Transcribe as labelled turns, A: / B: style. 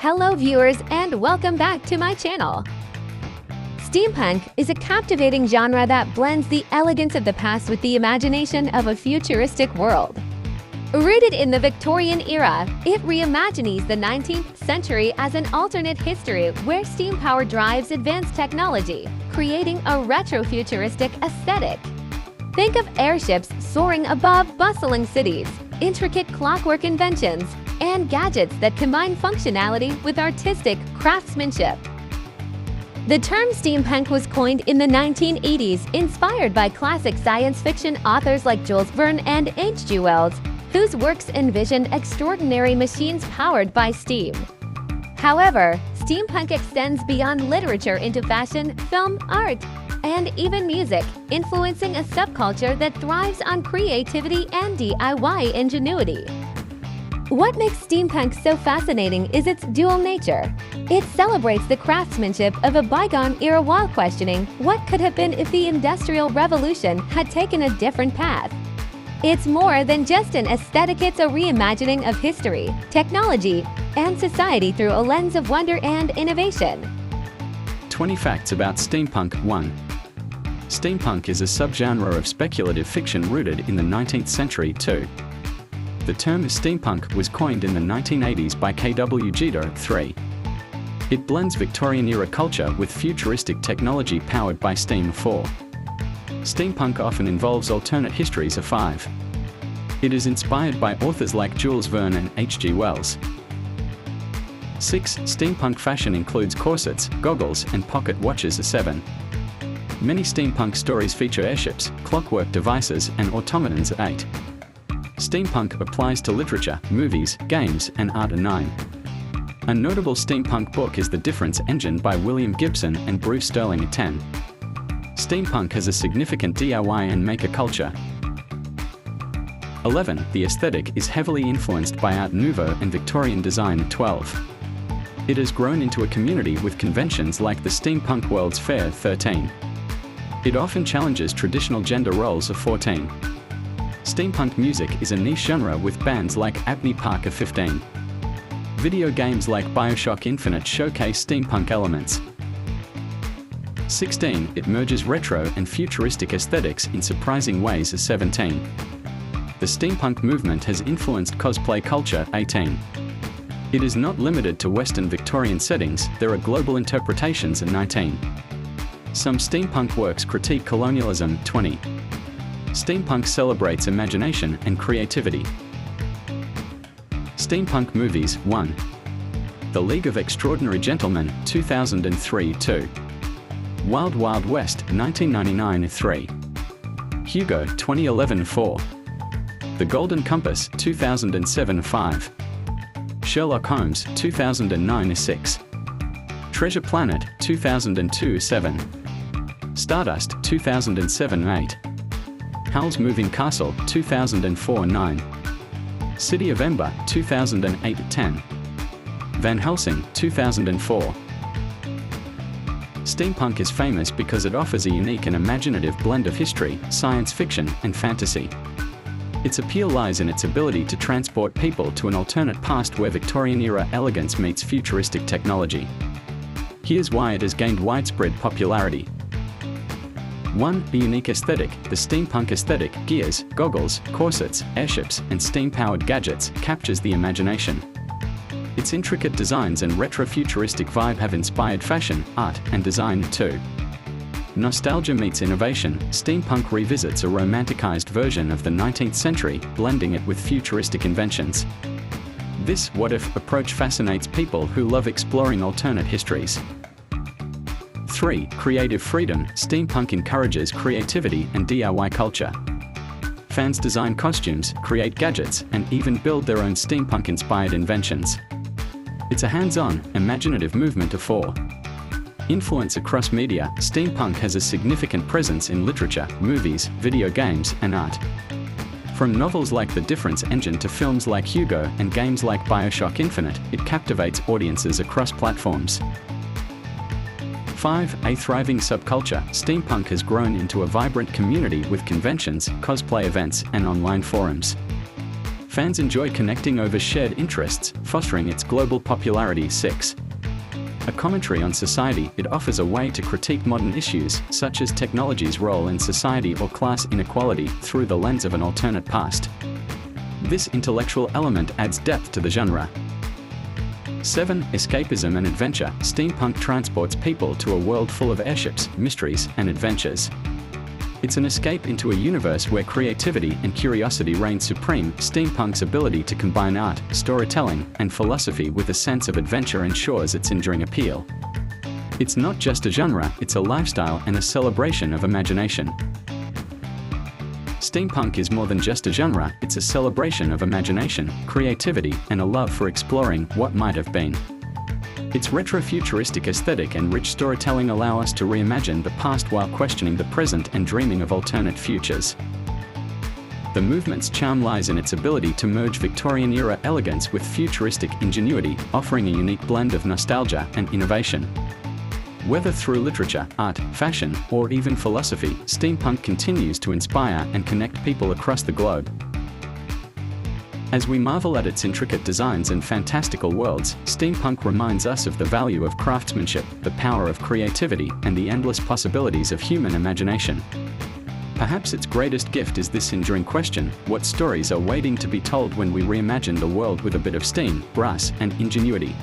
A: Hello viewers and welcome back to my channel. Steampunk is a captivating genre that blends the elegance of the past with the imagination of a futuristic world. Rooted in the Victorian era, it reimagines the 19th century as an alternate history where steam power drives advanced technology, creating a retro-futuristic aesthetic. Think of airships soaring above bustling cities, intricate clockwork inventions, and gadgets that combine functionality with artistic craftsmanship. The term steampunk was coined in the 1980s, inspired by classic science fiction authors like Jules Verne and H.G. Wells, whose works envisioned extraordinary machines powered by steam. However, steampunk extends beyond literature into fashion, film, art, and even music, influencing a subculture that thrives on creativity and DIY ingenuity. What makes steampunk so fascinating is its dual nature. It celebrates the craftsmanship of a bygone era while questioning what could have been if the Industrial Revolution had taken a different path. It's more than just an aesthetic, it's a reimagining of history, technology, and society through a lens of wonder and innovation.
B: 20 facts about steampunk. 1. Steampunk is a subgenre of speculative fiction rooted in the 19th century. 2. The term steampunk was coined in the 1980s by K.W. Gadabout. 3. It blends Victorian-era culture with futuristic technology powered by steam. 4. Steampunk often involves alternate histories. 5. It is inspired by authors like Jules Verne and H.G. Wells. 6. Steampunk fashion includes corsets, goggles, and pocket watches. 7. Many steampunk stories feature airships, clockwork devices, and automatons. 8. Steampunk applies to literature, movies, games, and art. 9. A notable steampunk book is The Difference Engine by William Gibson and Bruce Sterling. 10. Steampunk has a significant DIY and maker culture. 11. The aesthetic is heavily influenced by Art Nouveau and Victorian design. 12. It has grown into a community with conventions like the Steampunk World's Fair. 13. It often challenges traditional gender roles. 14. Steampunk music is a niche genre with bands like Abney Parker. 15. Video games like BioShock Infinite showcase steampunk elements. 16. It merges retro and futuristic aesthetics in surprising ways. 17. The steampunk movement has influenced cosplay culture. 18. It is not limited to Western Victorian settings, there are global interpretations. 19. Some steampunk works critique colonialism. 20. Steampunk celebrates imagination and creativity. Steampunk movies. 1. The League of Extraordinary Gentlemen, 2003. 2. Wild Wild West, 1999. 3. Hugo, 2011. 4. The Golden Compass, 2007. 5. Sherlock Holmes, 2009. 6. Treasure Planet, 2002. 7. Stardust, 2007. 8. Howl's Moving Castle, 2004. 9. City of Ember, 2008. 10. Van Helsing, 2004. Steampunk is famous because it offers a unique and imaginative blend of history, science fiction, and fantasy. Its appeal lies in its ability to transport people to an alternate past where Victorian-era elegance meets futuristic technology. Here's why it has gained widespread popularity. 1. A unique aesthetic. The steampunk aesthetic, gears, goggles, corsets, airships, and steam-powered gadgets, captures the imagination. Its intricate designs and retro-futuristic vibe have inspired fashion, art, and design. 2. Nostalgia meets innovation. Steampunk revisits a romanticized version of the 19th century, blending it with futuristic inventions. This what-if approach fascinates people who love exploring alternate histories. 3. Creative freedom. Steampunk encourages creativity and DIY culture. Fans design costumes, create gadgets, and even build their own steampunk-inspired inventions. It's a hands-on, imaginative movement. 4. Influence across media. Steampunk has a significant presence in literature, movies, video games, and art. From novels like The Difference Engine to films like Hugo and games like BioShock Infinite, it captivates audiences across platforms. 5. A thriving subculture. Steampunk has grown into a vibrant community with conventions, cosplay events, and online forums. Fans enjoy connecting over shared interests, fostering its global popularity. 6. A commentary on society, it offers a way to critique modern issues, such as technology's role in society or class inequality, through the lens of an alternate past. This intellectual element adds depth to the genre. 7. Escapism and adventure. Steampunk transports people to a world full of airships, mysteries, and adventures. It's an escape into a universe where creativity and curiosity reign supreme. Steampunk's ability to combine art, storytelling, and philosophy with a sense of adventure ensures its enduring appeal. It's not just a genre, it's a lifestyle and a celebration of imagination. Steampunk is more than just a genre, it's a celebration of imagination, creativity, and a love for exploring what might have been. Its retro-futuristic aesthetic and rich storytelling allow us to reimagine the past while questioning the present and dreaming of alternate futures. The movement's charm lies in its ability to merge Victorian-era elegance with futuristic ingenuity, offering a unique blend of nostalgia and innovation. Whether through literature, art, fashion, or even philosophy, steampunk continues to inspire and connect people across the globe. As we marvel at its intricate designs and fantastical worlds, steampunk reminds us of the value of craftsmanship, the power of creativity, and the endless possibilities of human imagination. Perhaps its greatest gift is this enduring question: what stories are waiting to be told when we reimagine the world with a bit of steam, brass, and ingenuity?